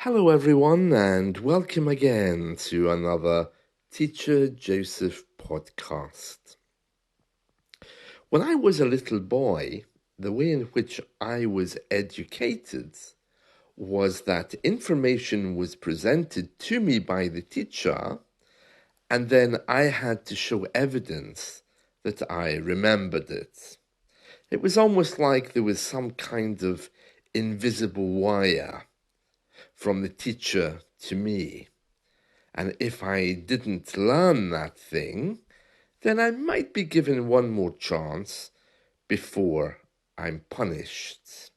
Hello, everyone, and welcome again to another Teacher Joseph podcast. When I was a little boy, the way in which I was educated was that information was presented to me by the teacher, and then I had to show evidence that I remembered it. It was almost like there was some kind of invisible wire from the teacher to me. And if I didn't learn that thing, then I might be given one more chance before I'm punished.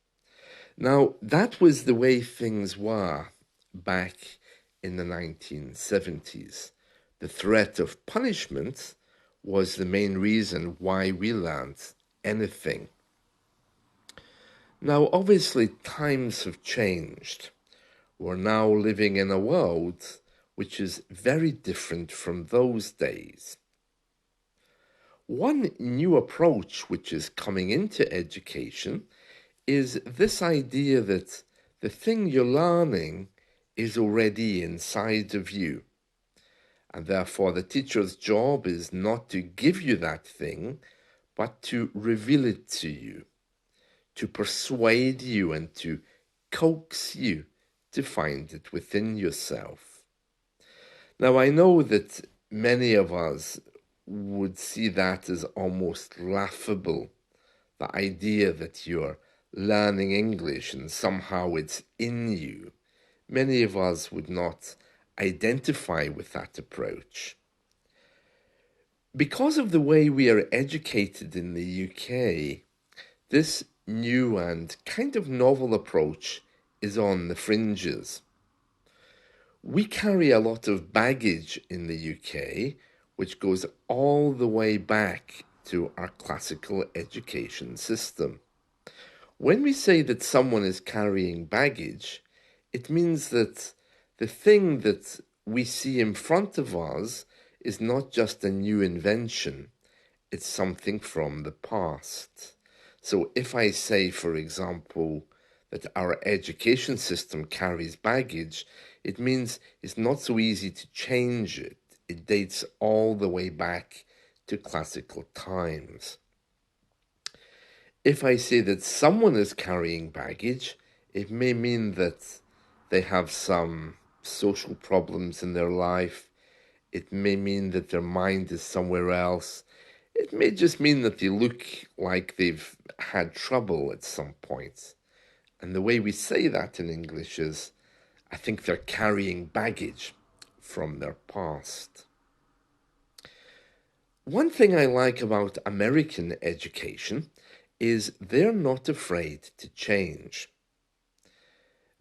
Now, that was the way things were back in the 1970s. The threat of punishment was the main reason why we learned anything. Now, obviously, times have changed. We're now living in a world which is very different from those days. One new approach which is coming into education is this idea that the thing you're learning is already inside of you. And therefore, the teacher's job is not to give you that thing, but to reveal it to you, to persuade you and to coax you to find it within yourself. Now, I know that many of us would see that as almost laughable, the idea that you're learning English and somehow it's in you. Many of us would not identify with that approach. Because of the way we are educated in the UK, this new and kind of novel approach is on the fringes. We carry a lot of baggage in the UK, which goes all the way back to our classical education system. When we say that someone is carrying baggage, it means that the thing that we see in front of us is not just a new invention, it's something from the past. So if I say, for example, that our education system carries baggage, it means it's not so easy to change it. It dates all the way back to classical times. If I say that someone is carrying baggage, it may mean that they have some social problems in their life. It may mean that their mind is somewhere else. It may just mean that they look like they've had trouble at some point. And the way we say that in English is, I think they're carrying baggage from their past. One thing I like about American education is they're not afraid to change.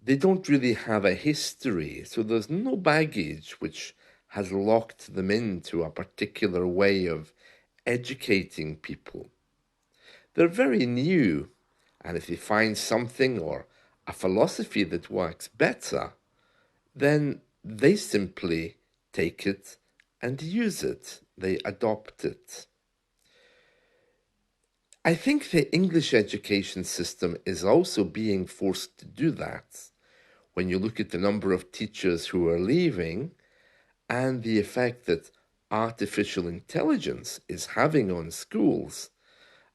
They don't really have a history, so there's no baggage which has locked them into a particular way of educating people. They're very new, and if they find something or a philosophy that works better, then they simply take it and use it. They adopt it. I think the English education system is also being forced to do that. When you look at the number of teachers who are leaving and the effect that artificial intelligence is having on schools,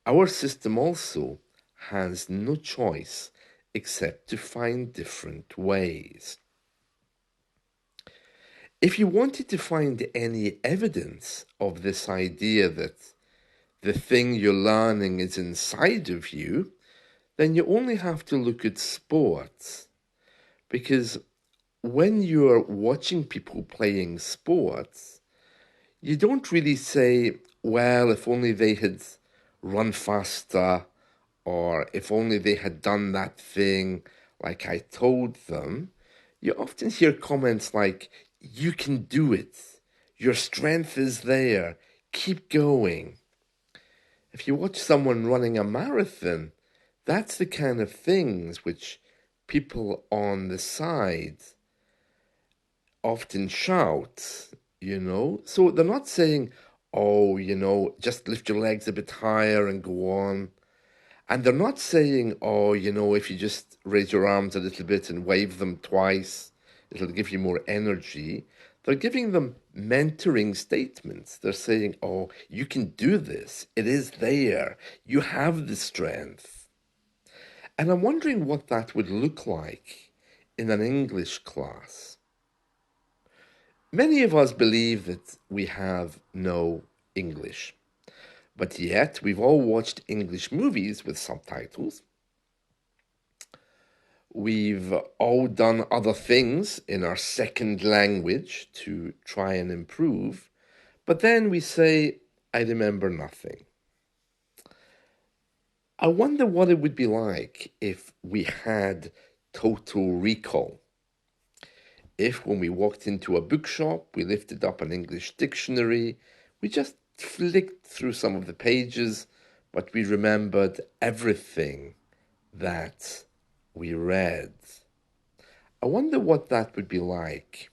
our system also has no choice except to find different ways. If you wanted to find any evidence of this idea that the thing you're learning is inside of you, then you only have to look at sports. Because when you're watching people playing sports, you don't really say, well, if only they had run faster, or if only they had done that thing like I told them. You often hear comments like, you can do it. Your strength is there. Keep going. If you watch someone running a marathon, that's the kind of things which people on the side often shout, So they're not saying, oh, just lift your legs a bit higher and go on. And they're not saying, oh, if you just raise your arms a little bit and wave them twice, it'll give you more energy. They're giving them mentoring statements. They're saying, oh, you can do this. It is there. You have the strength. And I'm wondering what that would look like in an English class. Many of us believe that we have no English, but yet we've all watched English movies with subtitles. We've all done other things in our second language to try and improve, but then we say, I remember nothing. I wonder what it would be like if we had total recall. If when we walked into a bookshop, we lifted up an English dictionary, we just flicked through some of the pages, but we remembered everything that we read. I wonder what that would be like.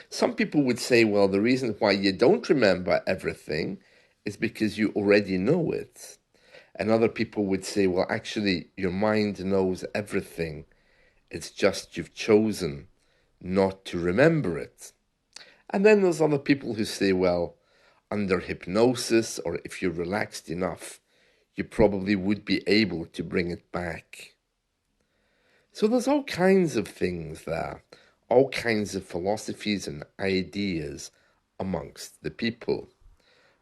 Some people would say, well, the reason why you don't remember everything is because you already know it. And other people would say, well, actually, your mind knows everything. It's just you've chosen not to remember it. And then there's other people who say, well, under hypnosis, or if you're relaxed enough, you probably would be able to bring it back. So there's all kinds of things there, all kinds of philosophies and ideas amongst the people.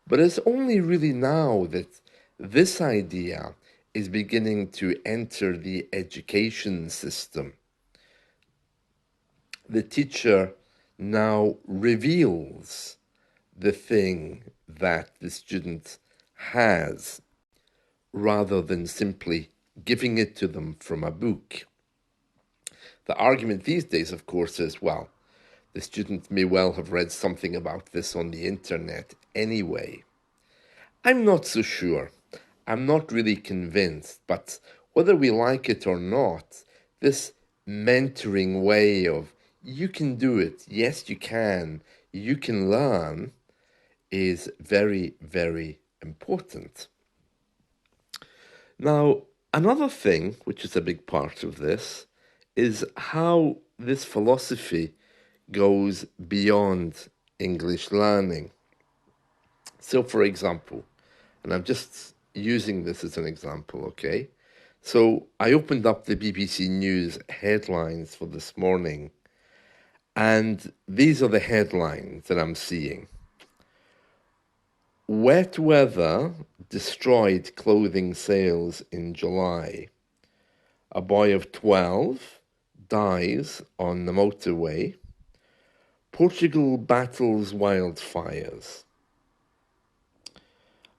But it's only really now that this idea is beginning to enter the education system. The teacher now reveals the thing that the student has rather than simply giving it to them from a book. The argument these days, of course, is, well, the student may well have read something about this on the internet anyway. I'm not so sure. I'm not really convinced, but whether we like it or not, this mentoring way of you can do it, yes you can learn, is very, very important. Now, another thing, which is a big part of this, is how this philosophy goes beyond English learning. So, for example, and I'm just using this as an example, okay? So I opened up the BBC News headlines for this morning, and these are the headlines that I'm seeing. Wet weather destroyed clothing sales in July. A boy of 12 dies on the motorway. Portugal battles wildfires.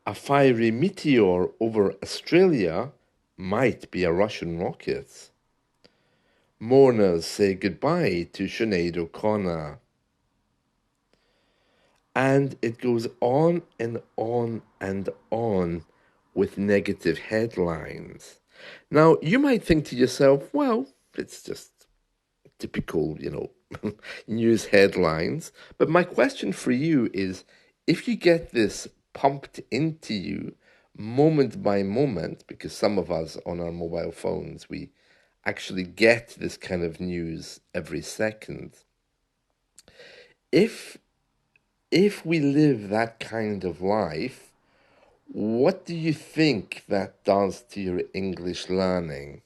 A fiery meteor over Australia might be a Russian rocket. Mourners say goodbye to Sinead O'Connor. And it goes on and on and on with negative headlines. Now, you might think to yourself, well, it's just typical, news headlines. But my question for you is, if you get this pumped into you moment by moment, because some of us on our mobile phones, we actually get this kind of news every second. If we live that kind of life, what do you think that does to your English learning?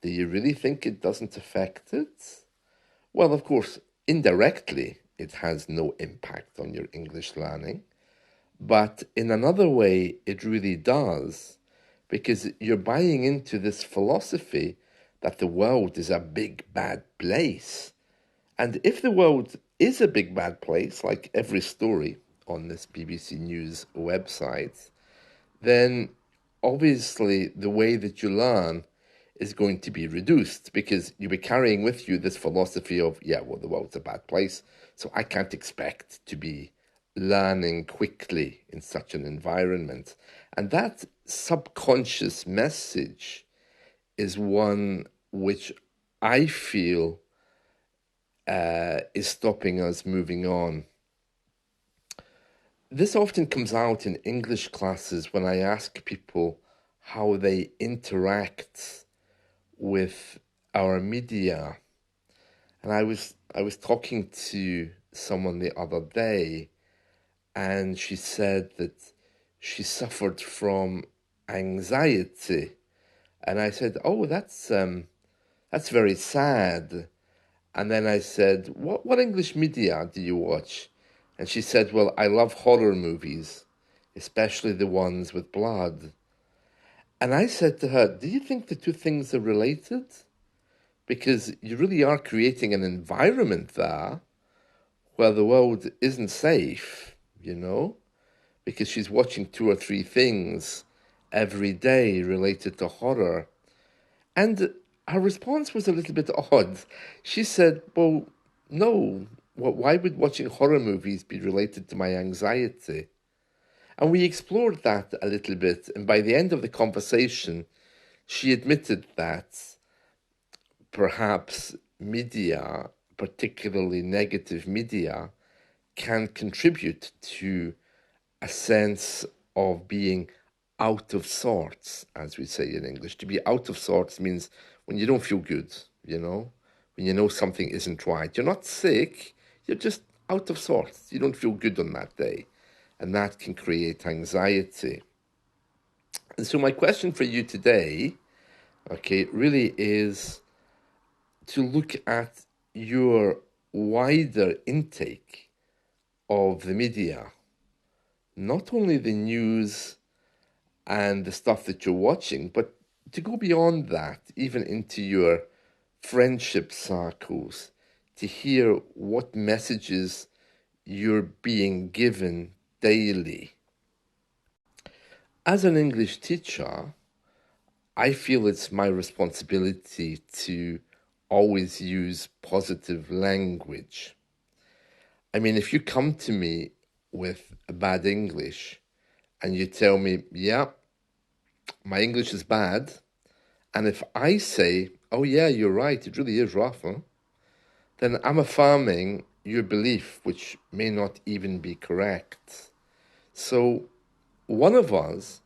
Do you really think it doesn't affect it? Well, of course, indirectly, it has no impact on your English learning. But in another way, it really does, because you're buying into this philosophy that the world is a big bad place. And if the world is a big bad place, like every story on this BBC News website, then obviously the way that you learn is going to be reduced, because you'll be carrying with you this philosophy of, yeah, well, the world's a bad place, so I can't expect to be learning quickly in such an environment. And that subconscious message is one which I feel is stopping us moving on. This often comes out in English classes when I ask people how they interact with our media. And I was talking to someone the other day, and she said that she suffered from anxiety. And I said, "Oh, that's very sad." And then I said, what English media do you watch?" And she said, "Well, I love horror movies, especially the ones with blood." And I said to her, "Do you think the two things are related? Because you really are creating an environment there where the world isn't safe, you know? Because she's watching two or three things every day related to horror." And her response was a little bit odd. She said, "Well, no, why would watching horror movies be related to my anxiety?" And we explored that a little bit. And by the end of the conversation, she admitted that perhaps media, particularly negative media, can contribute to a sense of being out of sorts, as we say in English. To be out of sorts means when you don't feel good, you know, when you know something isn't right. You're not sick, you're just out of sorts. You don't feel good on that day. And that can create anxiety. And so, my question for you today, okay, really is to look at your wider intake of the media, not only the news and the stuff that you're watching, but to go beyond that, even into your friendship circles, to hear what messages you're being given daily. As an English teacher, I feel it's my responsibility to always use positive language. I mean, if you come to me with a bad English and you tell me, "Yeah, my English is bad," and if I say, "Oh, yeah, you're right, it really is rough," huh? Then I'm affirming your belief, which may not even be correct. So one of us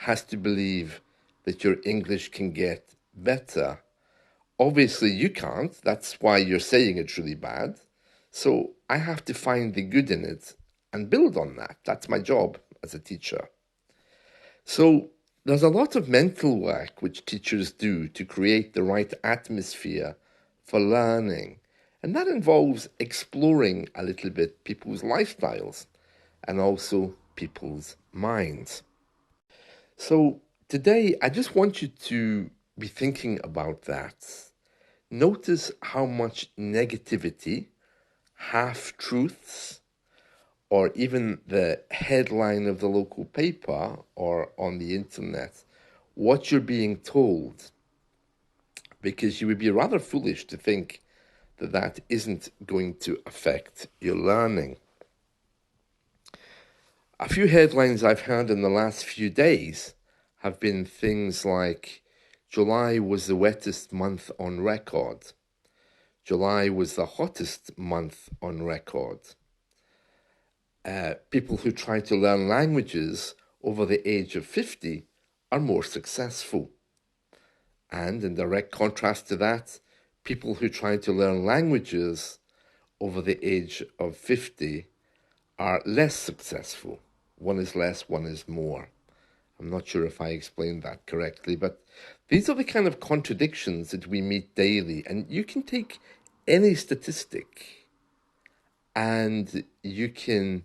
has to believe that your English can get better. Obviously, you can't. That's why you're saying it's really bad. So I have to find the good in it and build on that. That's my job as a teacher. So there's a lot of mental work which teachers do to create the right atmosphere for learning. And that involves exploring a little bit people's lifestyles and also people's minds. So today, I just want you to be thinking about that. Notice how much negativity, half truths, or even the headline of the local paper or on the internet, what you're being told, because you would be rather foolish to think that that isn't going to affect your learning. A few headlines I've heard in the last few days have been things like July was the wettest month on record. July was the hottest month on record. People who try to learn languages over the age of 50 are more successful. And in direct contrast to that, people who try to learn languages over the age of 50 are less successful. One is less, one is more. I'm not sure if I explained that correctly, but these are the kind of contradictions that we meet daily. And you can take any statistic and you can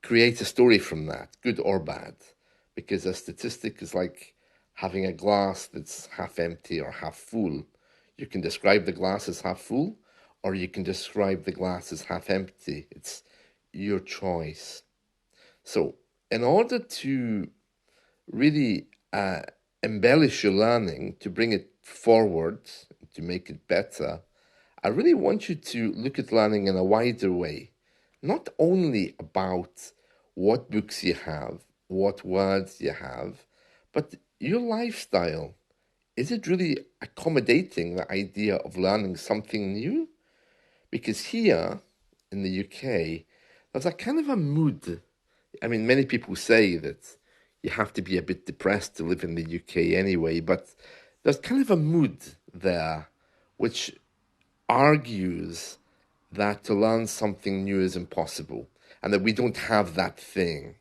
create a story from that, good or bad, because a statistic is like having a glass that's half empty or half full. You can describe the glass as half full, or you can describe the glass as half empty. It's your choice. So, in order to really embellish your learning, to bring it forward, to make it better, I really want you to look at learning in a wider way, not only about what books you have, what words you have, but your lifestyle. Is it really accommodating the idea of learning something new? Because here in the UK, there's a kind of a mood. I mean, many people say that you have to be a bit depressed to live in the UK anyway, but there's kind of a mood there which argues that to learn something new is impossible and that we don't have that thing.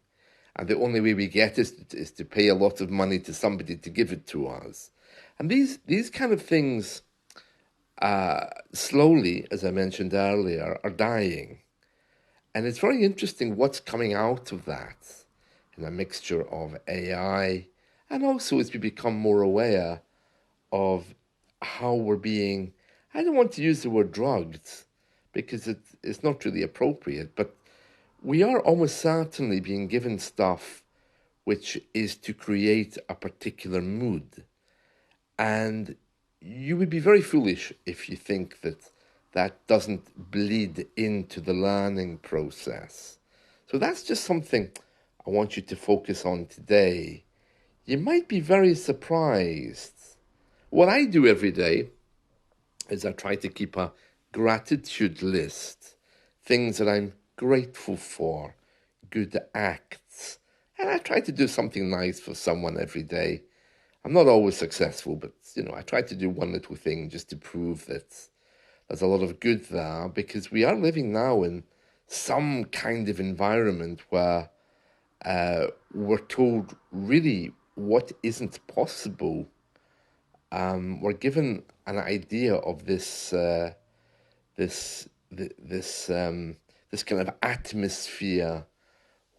And the only way we get it is to pay a lot of money to somebody to give it to us. And these kind of things, slowly, as I mentioned earlier, are dying. And it's very interesting what's coming out of that in a mixture of AI and also as we become more aware of how we're being, I don't want to use the word drugged because it's not really appropriate, but we are almost certainly being given stuff which is to create a particular mood. And you would be very foolish if you think that that doesn't bleed into the learning process. So that's just something I want you to focus on today. You might be very surprised. What I do every day is I try to keep a gratitude list, things that I'm grateful for, good acts, and I try to do something nice for someone every day. I'm not always successful, but I try to do one little thing just to prove that there's a lot of good there because we are living now in some kind of environment where we're told really what isn't possible. We're given an idea of this this kind of atmosphere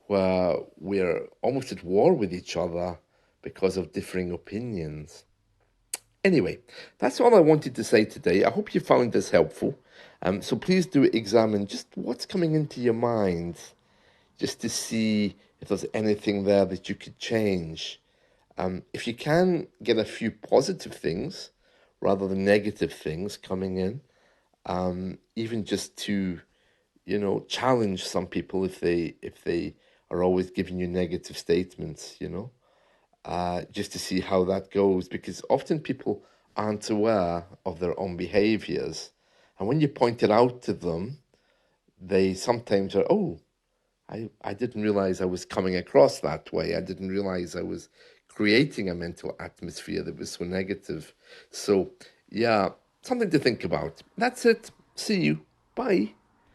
where we're almost at war with each other because of differing opinions. Anyway, that's all I wanted to say today. I hope you found this helpful. So please do examine just what's coming into your mind, just to see if there's anything there that you could change. If you can get a few positive things rather than negative things coming in, even just to, challenge some people if they are always giving you negative statements, just to see how that goes, because often people aren't aware of their own behaviors. And when you point it out to them, they sometimes are, oh, I didn't realize I was coming across that way. I didn't realize I was creating a mental atmosphere that was so negative. So, yeah, something to think about. That's it. See you. Bye.